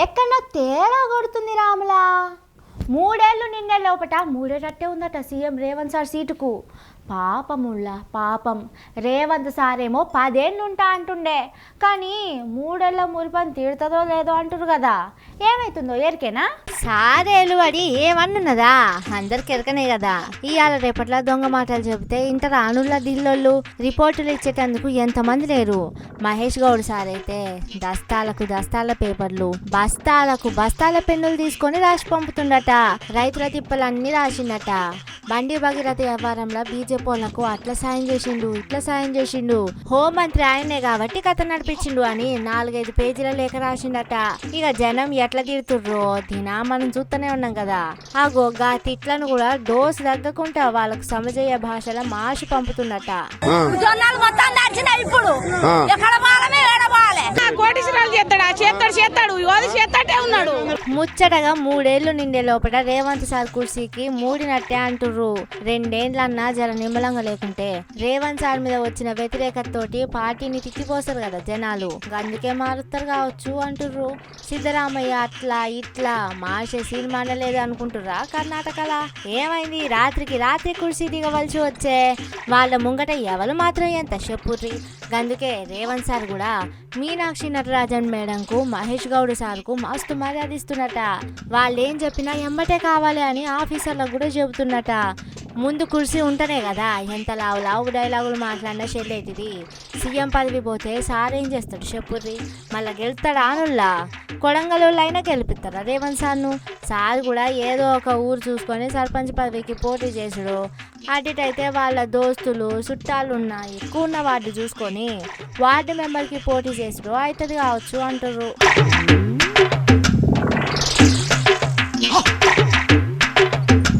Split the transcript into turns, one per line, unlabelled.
ఎక్కడో తేడా కొడుతుంది రాములా. 3 ఏళ్ళు నిండే లోపట మూడేటట్టే ఉందట సీఎం రేవంత్ సార్ సీటుకు. పాపం రేవంత్ సారేమో 10 ఏళ్ళు ఉంటా అంటుండే, కానీ 3 ఏళ్ళ మురిపని తీరుతుందో లేదో అంటారు కదా. ఏమైతుందో ఎరికేనా? సారేలు అడి ఏమన్నున్నదా, అందరికి ఎరకనే కదా. ఇవాళ రేపట్ల దొంగ మాటలు చెబితే ఇంత రానుల దిల్లోళ్ళు రిపోర్టులు ఇచ్చేటందుకు ఎంతమంది లేరు. మహేష్ గౌడ్ సార్ అయితే దస్తాల పేపర్లు, బస్తాల పెన్నులు తీసుకొని రాసి పంపుతుండట. రైతుల తిప్పలన్నీ రాసిండట. బండి భగీరథ వ్యవహారంలో బీజేపీలకు అట్లా సాయం చేసిండు, ఇట్లా సాయం చేసిండు, హోంమంత్రి ఆయనే కాబట్టి కథ నడిపించిండు అని 4-5 పేజీల లేఖ రాసిండట. ఇక జనం ఎట్లా తీరుతుర్రో దినా మనం చూస్తూనే ఉన్నాం కదా. ఆ గొగ్గా తిట్లను కూడా డోసు తగ్గకుండా వాళ్ళకు సమజయ్య భాషలో మాసి పంపుతుండట. ముచ్చటగా 3 ఏళ్ళు నిండే లోపల రేవంత్ సార్ కుర్సీకి మూడినట్టే అంటుర్రు. 2 ఏళ్ళన్నా జర నిమ్మలంగా లేకుంటే రేవంత్ సార్ మీద వచ్చిన వ్యతిరేకతతోటి పార్టీని తిట్టిపోస్తారు కదా జనాలు, అందుకే మారుస్తారు కావచ్చు అంటుర్రు. సిద్ధరామయ్య అట్లా ఇట్లా మాసే సినిమా లేదు అనుకుంటుర్రా కర్ణాటకలా? ఏమైంది, రాత్రి కుర్సీ దిగవలసి వచ్చే వాళ్ళ ముంగట ఎవరు మాత్రం ఎంత చెప్పుర్రి. అందుకే రేవంత్ సార్ కూడా మీనాక్షి నటరాజన్ మేడంకు మహేష్ గౌడ్ సార్కు మస్తు మర్యాద ఇస్తున్నట. వాళ్ళేం చెప్పినా ఎమ్మటే కావాలి అని ఆఫీసర్లకు కూడా చెబుతున్నట. ముందు కుర్సీ ఉంటేనే కదా ఎంత లావు డైలాగులు మాట్లాడినా చెల్లెటిది. సీఎం పదవి పోతే సార్ ఏం చేస్తాడు చెప్పుర్రి? మళ్ళీ గెలుస్తాడా అనుల్లా? కొడంగల్ అయినా గెలిపిస్తారా రేవంత్ సార్ను? సార్ కూడా ఏదో ఒక ఊరు చూసుకొని సర్పంచ్ పదవికి పోటీ చేసుడు, అటుటైతే వాళ్ళ దోస్తులు చుట్టాలు ఉన్న ఎక్కువ ఉన్న వార్డు చూసుకొని వార్డు మెంబర్కి పోటీ చేసుడు అవుతుంది కావచ్చు అంటారు.